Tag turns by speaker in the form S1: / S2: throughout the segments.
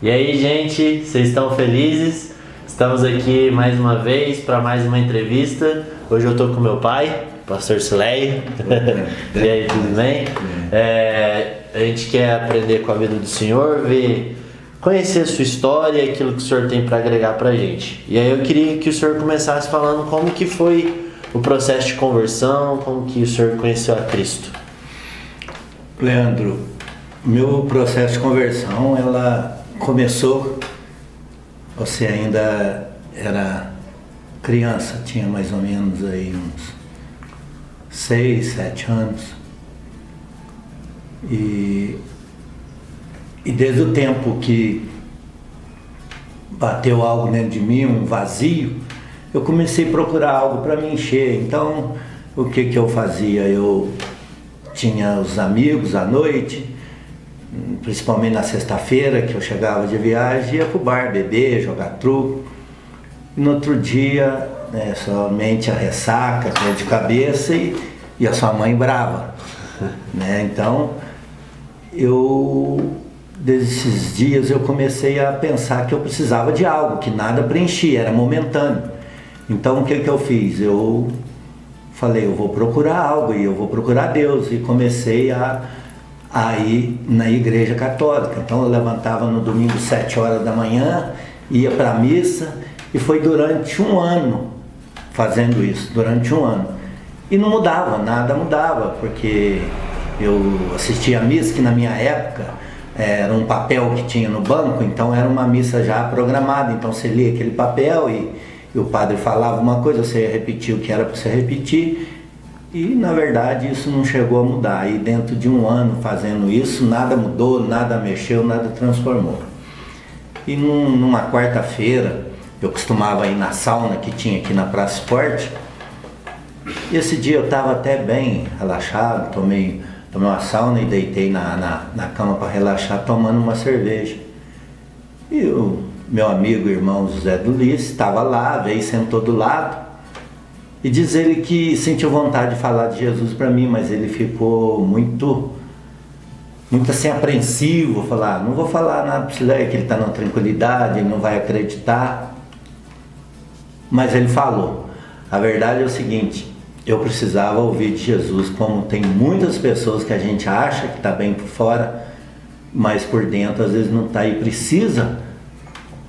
S1: E aí, gente, vocês estão felizes? Estamos aqui mais uma vez para mais uma entrevista. Hoje eu tô com meu pai, Pastor Sileio. E aí, tudo bem? A gente quer aprender com a vida do Senhor, conhecer a sua história e aquilo que o Senhor tem para agregar pra gente. E aí eu queria que o Senhor começasse falando como que foi o processo de conversão, como que o Senhor conheceu a Cristo.
S2: Leandro, meu processo de conversão, ela começou, você ainda era criança, tinha mais ou menos aí uns 6, 7 anos. E desde o tempo que bateu algo dentro de mim, um vazio, eu comecei a procurar algo para me encher. Então, o que eu fazia? Eu tinha os amigos à noite, principalmente na sexta-feira, que eu chegava de viagem, ia pro bar beber, jogar truco. E no outro dia, somente a ressaca, dor de cabeça e a sua mãe brava. Então, desde esses dias eu comecei a pensar que eu precisava de algo, que nada preenchia, era momentâneo. Então, o que eu fiz? Eu falei, eu vou procurar algo e eu vou procurar Deus. E comecei a ir na igreja católica. Então eu levantava no domingo 7 horas da manhã, ia para a missa, e foi durante um ano fazendo isso, durante um ano. E não mudava, nada mudava, porque eu assistia a missa, que na minha época era um papel que tinha no banco, então era uma missa já programada, então você lia aquele papel e o padre falava uma coisa, você ia repetir o que era para você repetir. E na verdade isso não chegou a mudar. E dentro de um ano fazendo isso, nada mudou, nada mexeu, nada transformou. E numa quarta-feira, eu costumava ir na sauna que tinha aqui na Praça Esporte. E esse dia eu estava até bem relaxado, tomei uma sauna e deitei na cama para relaxar, tomando uma cerveja. E o meu amigo, irmão José do Lice, estava lá, veio e sentou do lado. E diz ele que sentiu vontade de falar de Jesus para mim, mas ele ficou muito assim apreensivo, falar, não vou falar nada para ele, que ele está na tranquilidade, ele não vai acreditar. Mas ele falou, a verdade é o seguinte, eu precisava ouvir de Jesus, como tem muitas pessoas que a gente acha que está bem por fora, mas por dentro às vezes não está e precisa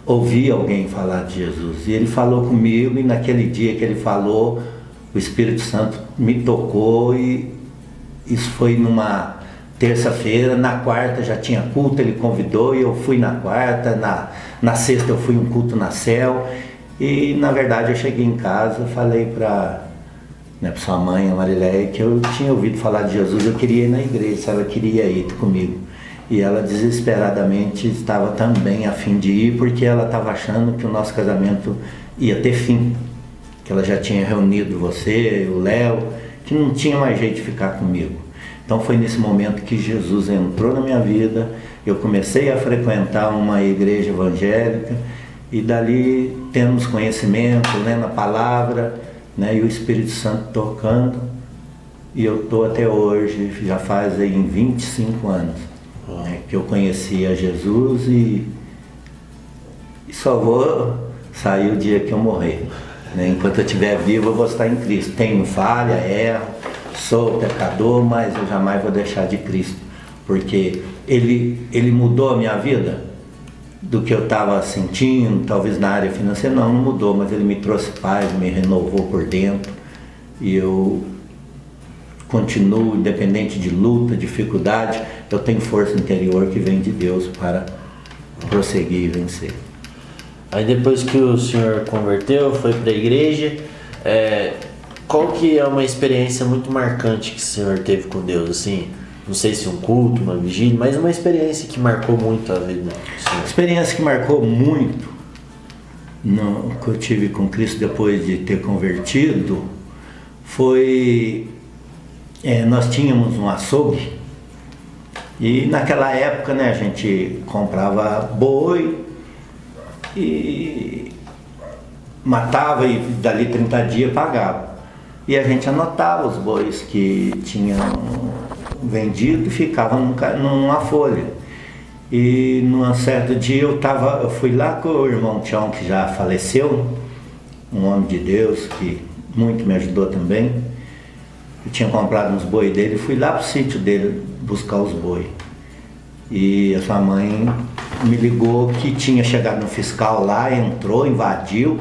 S2: ouvir alguém falar de Jesus. E ele falou comigo, e naquele dia que ele falou, o Espírito Santo me tocou, e isso foi numa terça-feira. Na quarta já tinha culto, ele convidou e eu fui na quarta, na sexta eu fui um culto na Céu. E na verdade eu cheguei em casa, falei para sua mãe, a Marileia, que eu tinha ouvido falar de Jesus, eu queria ir na igreja, se ela queria ir comigo. E ela desesperadamente estava também a fim de ir, porque ela estava achando que o nosso casamento ia ter fim. Que ela já tinha reunido você, o Léo, que não tinha mais jeito de ficar comigo. Então foi nesse momento que Jesus entrou na minha vida, eu comecei a frequentar uma igreja evangélica, e dali temos conhecimento, lendo a palavra, e o Espírito Santo tocando, e eu estou até hoje, já faz aí 25 anos. Que eu conhecia Jesus e só vou sair o dia que eu morrer. Enquanto eu estiver vivo eu vou estar em Cristo. Tenho falha, erro, sou pecador, mas eu jamais vou deixar de Cristo, porque Ele mudou a minha vida do que eu estava sentindo, talvez na área financeira, não mudou, mas Ele me trouxe paz, me renovou por dentro, e eu continuo, independente de luta, dificuldade, eu tenho força interior que vem de Deus para prosseguir e vencer.
S1: Aí depois que o senhor converteu, foi para a igreja, qual que é uma experiência muito marcante que o senhor teve com Deus, assim? Não sei se um culto, uma vigília, mas uma experiência que marcou muito a vida do senhor.
S2: A experiência que marcou muito, que eu tive com Cristo depois de ter convertido, foi... nós tínhamos um açougue, e naquela época a gente comprava boi e matava, e dali 30 dias pagava. E a gente anotava os bois que tinham vendido e ficava numa folha. E num certo dia eu fui lá com o irmão Tião, que já faleceu, um homem de Deus que muito me ajudou também. Eu tinha comprado uns boi dele e fui lá pro sítio dele buscar os boi. E a sua mãe me ligou que tinha chegado no fiscal lá, entrou, invadiu,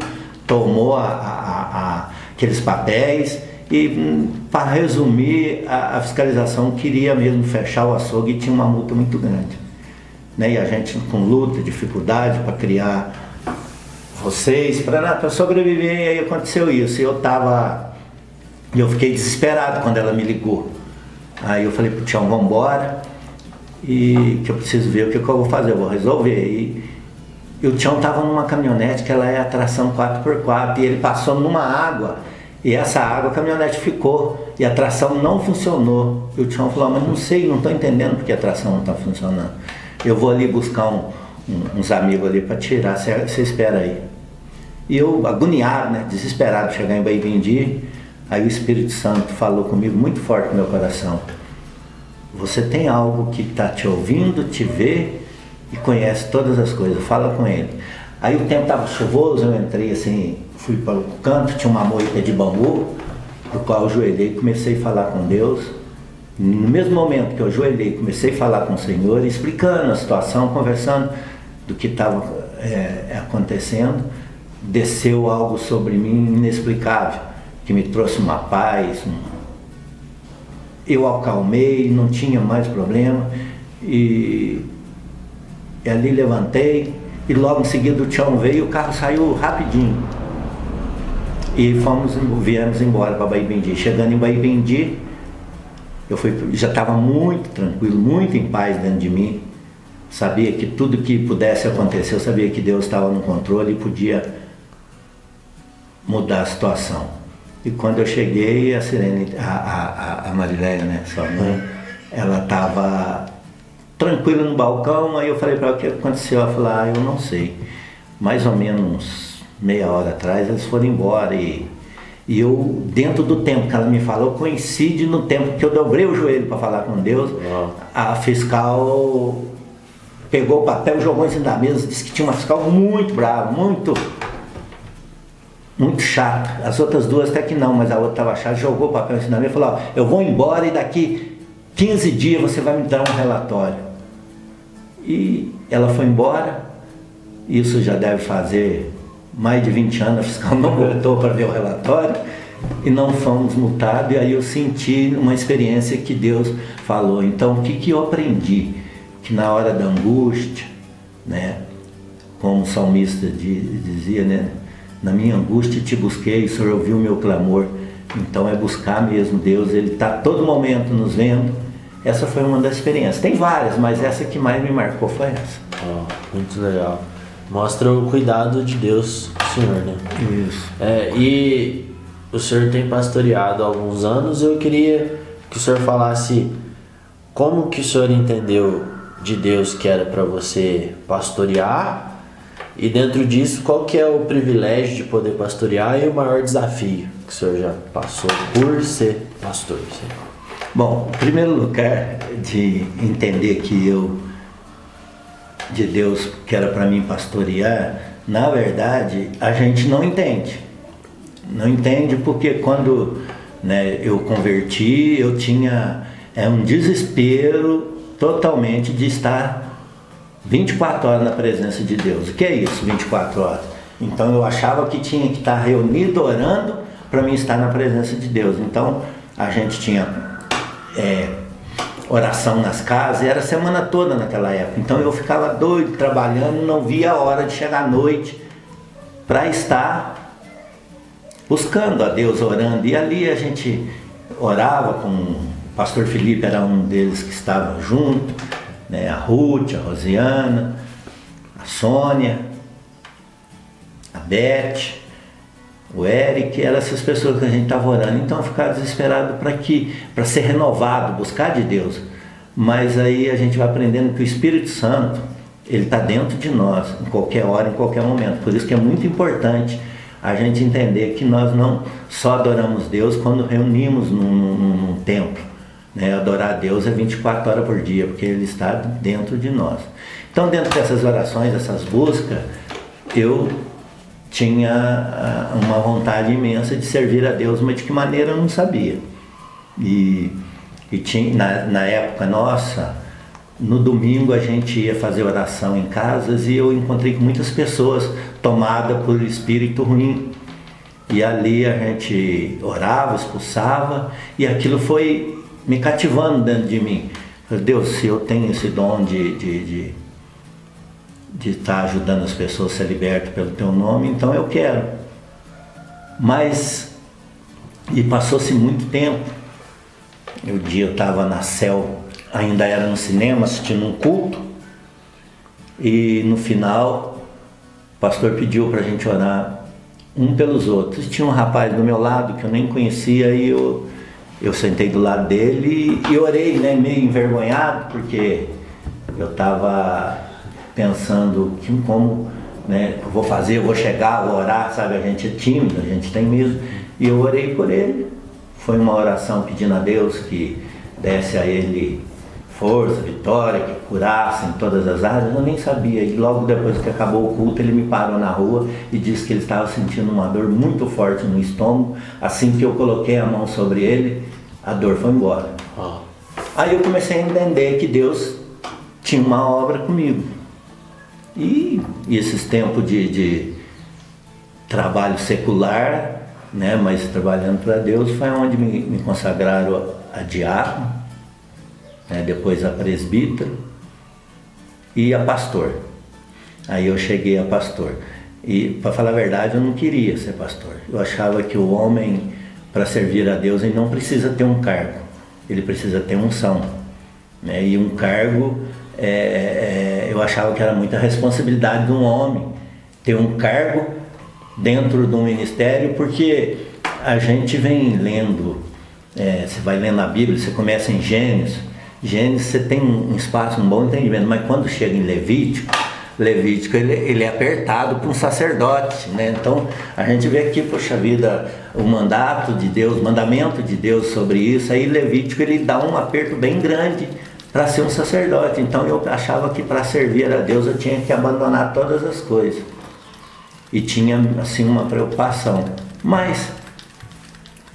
S2: tomou aqueles papéis e, para resumir, a fiscalização queria mesmo fechar o açougue e tinha uma multa muito grande. Né? E a gente com luta, dificuldade para criar vocês, para sobreviver, e aí aconteceu isso. Eu fiquei desesperado quando ela me ligou. Aí eu falei pro Tião, vamos embora, e que eu preciso ver o que eu vou fazer, eu vou resolver. E o Tião estava numa caminhonete que ela é a tração 4x4, e ele passou numa água, e essa água a caminhonete ficou, e a tração não funcionou. E o Tião falou, mas não sei, não estou entendendo porque a tração não está funcionando. Eu vou ali buscar uns amigos ali para tirar, você espera aí. E eu, agoniado, né, desesperado, chegar em Baibindi, aí o Espírito Santo falou comigo muito forte no meu coração. Você tem algo que está te ouvindo, te vê e conhece todas as coisas, fala com ele. Aí o tempo estava chuvoso, eu entrei assim, fui para o canto, tinha uma moita de bambu, do qual eu ajoelhei e comecei a falar com Deus. No mesmo momento que eu ajoelhei, comecei a falar com o Senhor, explicando a situação, conversando do que estava acontecendo, desceu algo sobre mim inexplicável, que me trouxe uma paz. Eu acalmei, não tinha mais problema, e ali levantei, e logo em seguida o Tião veio e o carro saiu rapidinho. E viemos embora para Baibindi. Chegando em Baibindi, já estava muito tranquilo, muito em paz dentro de mim. Sabia que tudo que pudesse acontecer, eu sabia que Deus estava no controle e podia mudar a situação. E quando eu cheguei, a Sirene, a Mariléia, né, sua mãe, ela estava tranquila no balcão. Aí eu falei para ela o que aconteceu. Ela falou, eu não sei. Mais ou menos meia hora atrás eles foram embora, e eu, dentro do tempo que ela me falou, coincide no tempo que eu dobrei o joelho para falar com Deus. A fiscal pegou o papel, jogou em cima da mesa, disse que tinha uma fiscal muito brava, muito chata. As outras duas até que não, mas a outra estava chata, jogou o papel em cima da mesa e falou, eu vou embora e daqui 15 dias você vai me dar um relatório. E ela foi embora. Isso já deve fazer mais de 20 anos, a fiscal não voltou para ver o relatório, e não fomos multados. E aí eu senti uma experiência que Deus falou. Então o que eu aprendi? Que na hora da angústia, né, como o salmista dizia, né, na minha angústia te busquei, o Senhor ouviu o meu clamor. Então é buscar mesmo Deus, Ele está a todo momento nos vendo. Essa foi uma das experiências. Tem várias, mas essa que mais me marcou foi essa.
S1: Muito legal. Mostra o cuidado de Deus, Senhor, né?
S2: Isso.
S1: E o Senhor tem pastoreado há alguns anos. Eu queria que o Senhor falasse como que o Senhor entendeu de Deus que era para você pastorear, e dentro disso, qual que é o privilégio de poder pastorear e o maior desafio que o Senhor já passou por ser pastor?
S2: Bom, em primeiro lugar, de entender que de Deus que era para mim pastorear, na verdade, a gente não entende. Não entende porque quando, né, eu converti, eu tinha um desespero totalmente de estar 24 horas na presença de Deus. O que é isso, 24 horas? Então eu achava que tinha que estar reunido, orando, para mim estar na presença de Deus. Então a gente tinha oração nas casas, e era a semana toda naquela época. Então eu ficava doido, trabalhando, não via a hora de chegar à noite para estar buscando a Deus, orando. E ali a gente orava com o pastor Felipe, era um deles que estava junto, né? A Ruth, a Rosiana, a Sônia, a Beth, o Eric, eram essas pessoas que a gente estava orando. Então eu ficava desesperado para ser renovado, buscar de Deus. Mas aí a gente vai aprendendo que o Espírito Santo, ele está dentro de nós, em qualquer hora, em qualquer momento. Por isso que é muito importante a gente entender que nós não só adoramos Deus quando reunimos num templo, né? Adorar a Deus é 24 horas por dia, porque Ele está dentro de nós. Então, dentro dessas orações, dessas buscas, eu tinha uma vontade imensa de servir a Deus, mas de que maneira eu não sabia. E tinha, na época nossa, no domingo a gente ia fazer oração em casas e eu encontrei com muitas pessoas tomadas por espírito ruim. E ali a gente orava, expulsava, e aquilo foi me cativando dentro de mim. Deus, se eu tenho esse dom de estar ajudando as pessoas a ser libertas pelo Teu nome, então eu quero. Mas, e passou-se muito tempo. Um dia eu estava na CEL, ainda era no cinema, assistindo um culto, e no final o pastor pediu para a gente orar um pelos outros. Tinha um rapaz do meu lado que eu nem conhecia, e eu sentei do lado dele e orei, né, meio envergonhado, porque eu estava pensando como, né, eu vou fazer, eu vou chegar, vou orar, sabe, a gente é tímido, a gente tem medo, e eu orei por ele. Foi uma oração pedindo a Deus que desse a ele força, vitória, que curasse em todas as áreas. Eu nem sabia, e logo depois que acabou o culto ele me parou na rua e disse que ele estava sentindo uma dor muito forte no estômago. Assim que eu coloquei a mão sobre ele, a dor foi embora. Aí eu comecei a entender que Deus tinha uma obra comigo. E esses tempos de trabalho secular, né, mas trabalhando para Deus, foi onde me consagraram a diácono, né, depois a presbítero e a pastor. Aí eu cheguei a pastor. E, para falar a verdade, eu não queria ser pastor. Eu achava que o homem, para servir a Deus, ele não precisa ter um cargo, ele precisa ter unção, né? E um cargo, eu achava que era muita responsabilidade de um homem ter um cargo dentro do ministério, porque a gente vem lendo, você vai lendo a Bíblia, você começa em Gênesis você tem um espaço, um bom entendimento, mas quando chega em Levítico ele é apertado para um sacerdote, né? Então a gente vê aqui, poxa vida, o mandato de Deus, o mandamento de Deus sobre isso, aí Levítico ele dá um aperto bem grande para ser um sacerdote. Então eu achava que para servir a Deus eu tinha que abandonar todas as coisas. E tinha assim uma preocupação. Mas,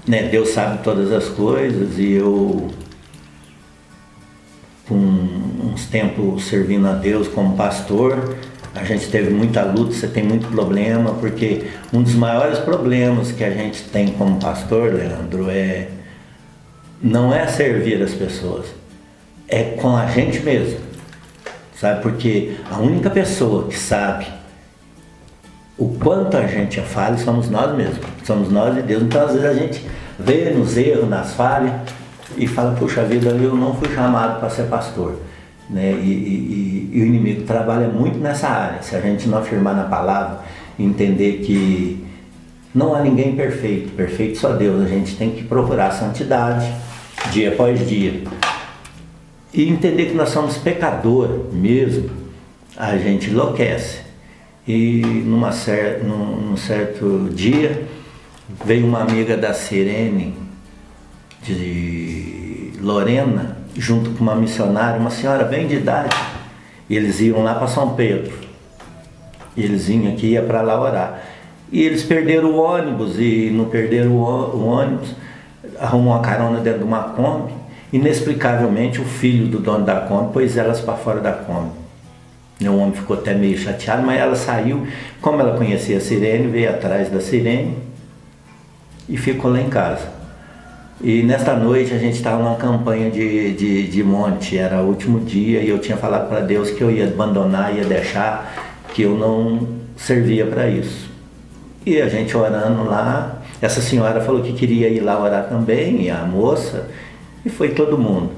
S2: né, Deus sabe todas as coisas, e eu, com uns tempos servindo a Deus como pastor, a gente teve muita luta, você tem muito problema, porque um dos maiores problemas que a gente tem como pastor, Leandro, não é servir as pessoas, é com a gente mesmo, sabe? Porque a única pessoa que sabe o quanto a gente é falho somos nós mesmos, somos nós e Deus. Então às vezes a gente vê nos erros, nas falhas, e fala, puxa vida, eu não fui chamado para ser pastor, né? E o inimigo trabalha muito nessa área. Se a gente não afirmar na palavra, entender que não há ninguém perfeito, perfeito só Deus, a gente tem que procurar a santidade dia após dia e entender que nós somos pecador mesmo, a gente enlouquece. E num certo dia veio uma amiga da Sirene, de Lorena, junto com uma missionária, uma senhora bem de idade, e eles iam lá para São Pedro, e eles vinham aqui, ia para lá orar, e eles perderam o ônibus, e não perderam o ônibus, arrumou uma carona dentro de uma Kombi, inexplicavelmente o filho do dono da Kombi pôs elas para fora da Kombi. O homem ficou até meio chateado, mas ela saiu, como ela conhecia a Sirene, veio atrás da Sirene e ficou lá em casa. E nesta noite a gente estava numa campanha de monte, era o último dia, e eu tinha falado para Deus que eu ia abandonar, ia deixar, que eu não servia para isso. E a gente orando lá, essa senhora falou que queria ir lá orar também, e a moça, e foi todo mundo.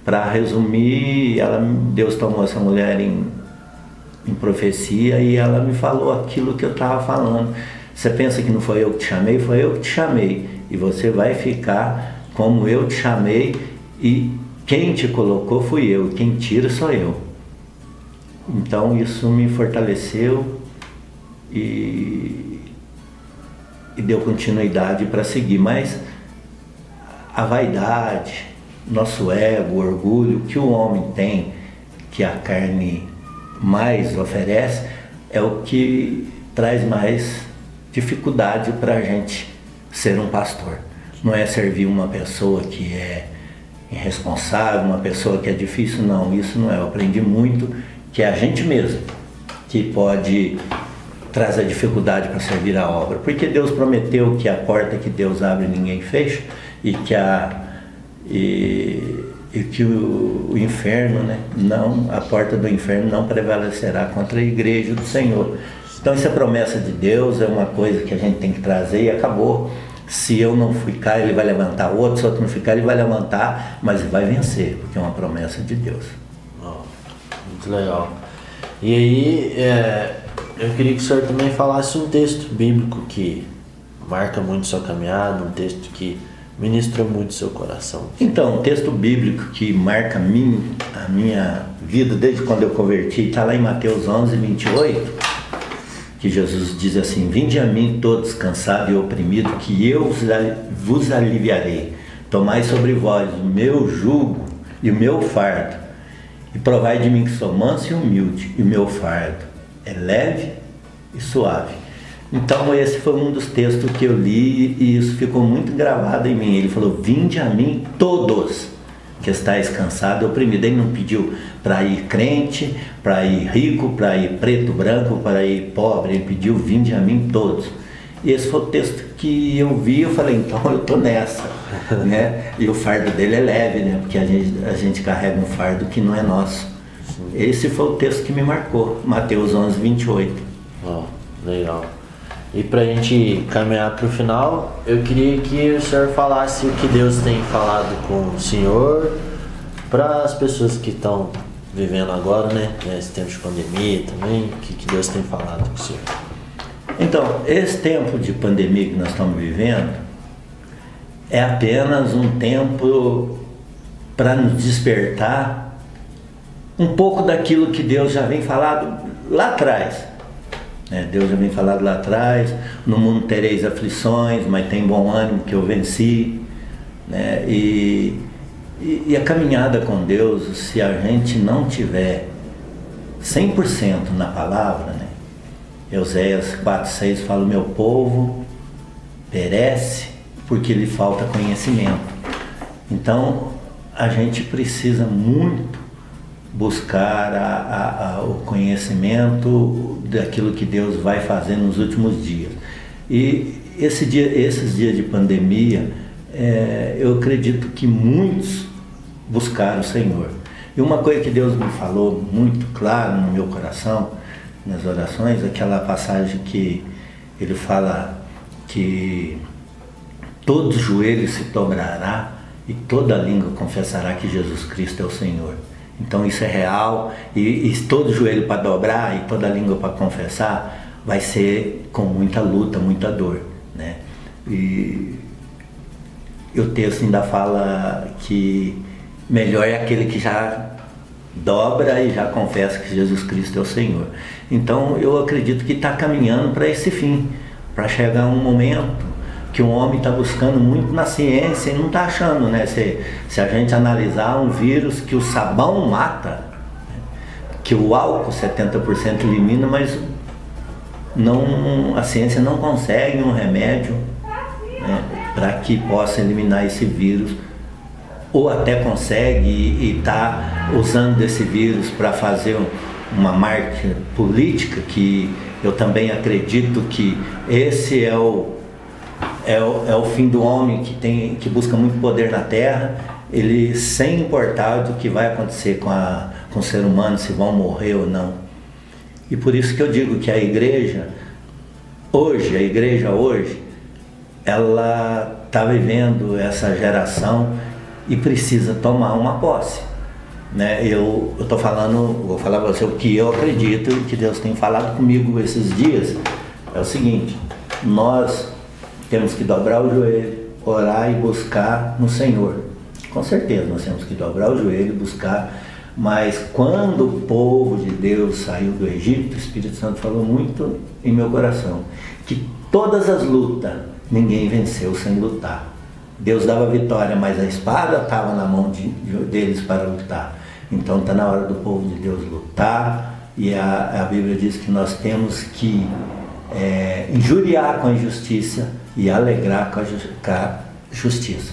S2: Para resumir, Deus tomou essa mulher em profecia, e ela me falou aquilo que eu estava falando. Você pensa que não foi eu que te chamei? Foi eu que te chamei, e você vai ficar como eu te chamei, e quem te colocou fui eu, quem tira sou eu. Então isso me fortaleceu e deu continuidade para seguir. Mas a vaidade, nosso ego, o orgulho que o homem tem, que a carne mais oferece, é o que traz mais dificuldade para a gente ser um pastor. Não é servir uma pessoa que é irresponsável, uma pessoa que é difícil, não, isso não é. Eu aprendi muito que é a gente mesmo que pode trazer dificuldade para servir a obra, porque Deus prometeu que a porta que Deus abre ninguém fecha e que o inferno, né, não, a porta do inferno não prevalecerá contra a igreja do Senhor. Então essa promessa de Deus é uma coisa que a gente tem que trazer e acabou. Se eu não ficar, ele vai levantar outro, se outro não ficar, ele vai levantar, mas ele vai vencer, porque é uma promessa de Deus.
S1: Muito legal. E aí, eu queria que o senhor também falasse um texto bíblico que marca muito sua caminhada, um texto que ministrou muito seu coração.
S2: Então, um texto bíblico que marca a minha vida desde quando eu converti, está lá em Mateus 11, 28, que Jesus diz assim: vinde a mim todos cansados e oprimidos, que eu vos aliviarei. Tomai sobre vós o meu jugo e o meu fardo, e provai de mim que sou manso e humilde, e o meu fardo é leve e suave. Então esse foi um dos textos que eu li e isso ficou muito gravado em mim. Ele falou: vinde a mim todos que estáis cansados e oprimidos. Ele não pediu para ir crente, para ir rico, para ir preto, branco, para ir pobre. Ele pediu: vinde a mim todos. E esse foi o texto que eu vi, eu falei: então eu tô nessa, né? E o fardo dele é leve, né? Porque a gente carrega um fardo que não é nosso. Esse foi o texto que me marcou, Mateus 11, 28.
S1: Legal. E para a gente caminhar para o final, eu queria que o senhor falasse o que Deus tem falado com o senhor para as pessoas que estão vivendo agora, né? Nesse tempo de pandemia também, o que Deus tem falado com o senhor?
S2: Então, esse tempo de pandemia que nós estamos vivendo é apenas um tempo para nos despertar um pouco daquilo que Deus já vem falado lá atrás. Deus já vem falado lá atrás: no mundo tereis aflições, mas tem bom ânimo que eu venci, né? E a caminhada com Deus, se a gente não tiver 100% na palavra, né? Euséias 4,6 fala: o meu povo perece porque lhe falta conhecimento. Então a gente precisa muito buscar o conhecimento daquilo que Deus vai fazer nos últimos dias. E esses dias de pandemia, eu acredito que muitos buscaram o Senhor. E uma coisa que Deus me falou muito claro no meu coração, nas orações, aquela passagem que ele fala que todo joelho se dobrará e toda língua confessará que Jesus Cristo é o Senhor. Então isso é real, e todo joelho para dobrar e toda língua para confessar vai ser com muita luta, muita dor, né? E o texto ainda fala que melhor é aquele que já dobra e já confessa que Jesus Cristo é o Senhor. Então eu acredito que está caminhando para esse fim, para chegar um momento que o homem está buscando muito na ciência e não está achando, né? Se a gente analisar um vírus que o sabão mata, que o álcool 70% elimina, mas a ciência não consegue um remédio, né, para que possa eliminar esse vírus, ou até consegue e está usando desse vírus para fazer uma marca política, que eu também acredito que esse é o fim do homem, que busca muito poder na terra, ele sem importar do que vai acontecer com o ser humano, se vão morrer ou não. E por isso que eu digo que a igreja hoje, ela está vivendo essa geração e precisa tomar uma posse, né? Eu estou falando, vou falar para você o que eu acredito e que Deus tem falado comigo esses dias. É o seguinte: nós temos que dobrar o joelho, orar e buscar no Senhor. Com certeza nós temos que dobrar o joelho e buscar, mas quando o povo de Deus saiu do Egito, o Espírito Santo falou muito em meu coração que todas as lutas ninguém venceu sem lutar. Deus dava vitória, mas a espada estava na mão deles para lutar. Então está na hora do povo de Deus lutar, e a Bíblia diz que nós temos que injuriar com a injustiça e alegrar com a justiça.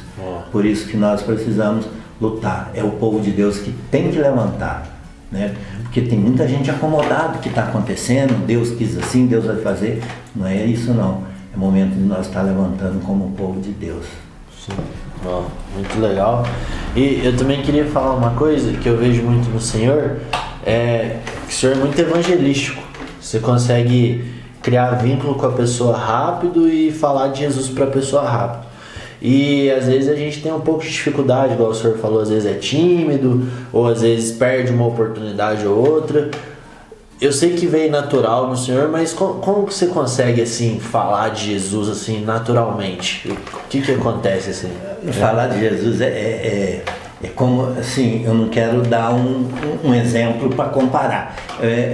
S2: Por isso que nós precisamos lutar. É o povo de Deus que tem que levantar, né? Porque tem muita gente acomodada que está acontecendo, Deus quis assim, Deus vai fazer. Não é isso não. É momento de nós estar levantando como o povo de Deus.
S1: Sim. Muito legal. E eu também queria falar uma coisa que eu vejo muito no Senhor, que o Senhor é muito evangelístico. Você consegue criar vínculo com a pessoa rápido e falar de Jesus para a pessoa rápido. E às vezes a gente tem um pouco de dificuldade, igual o senhor falou, às vezes é tímido, ou às vezes perde uma oportunidade ou outra. Eu sei que veio natural no senhor, mas como que você consegue assim falar de Jesus assim naturalmente? O que acontece assim?
S2: Falar de Jesus é como assim, eu não quero dar um exemplo para comparar,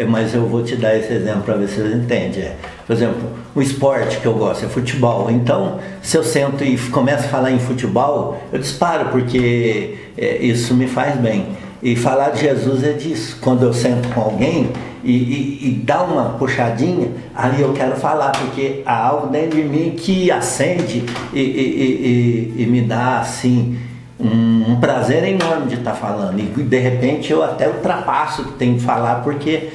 S2: mas eu vou te dar esse exemplo para ver se você entende. Por exemplo, o esporte que eu gosto é futebol. Então, se eu sento e começo a falar em futebol, eu disparo, porque isso me faz bem. E falar de Jesus é disso. Quando eu sento com alguém e dá uma puxadinha, aí eu quero falar, porque há algo dentro de mim que acende e me dá assim um prazer enorme de estar falando. E de repente eu até ultrapasso o que tenho que falar, porque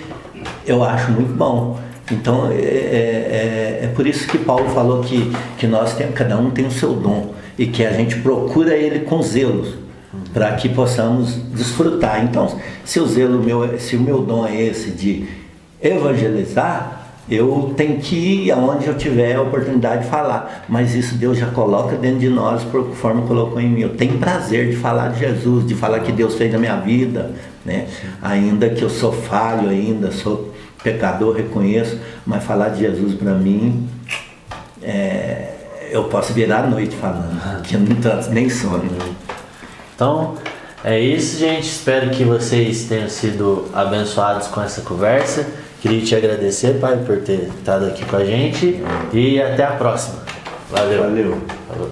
S2: eu acho muito bom. Então é por isso que Paulo falou que nós temos, cada um tem o seu dom, e que a gente procura ele com zelo, para que possamos desfrutar. Então, se o meu dom é esse de evangelizar, eu tenho que ir aonde eu tiver a oportunidade de falar, mas isso Deus já coloca dentro de nós, conforme colocou em mim. Eu tenho prazer de falar de Jesus, de falar que Deus fez na minha vida, né? Ainda que eu sou falho, ainda sou pecador, reconheço, mas falar de Jesus para mim, eu posso virar a noite falando, que eu não tô nem sono.
S1: Então, é isso, gente. Espero que vocês tenham sido abençoados com essa conversa. Queria te agradecer, pai, por ter estado aqui com a gente. E até a próxima. Valeu.
S2: Valeu.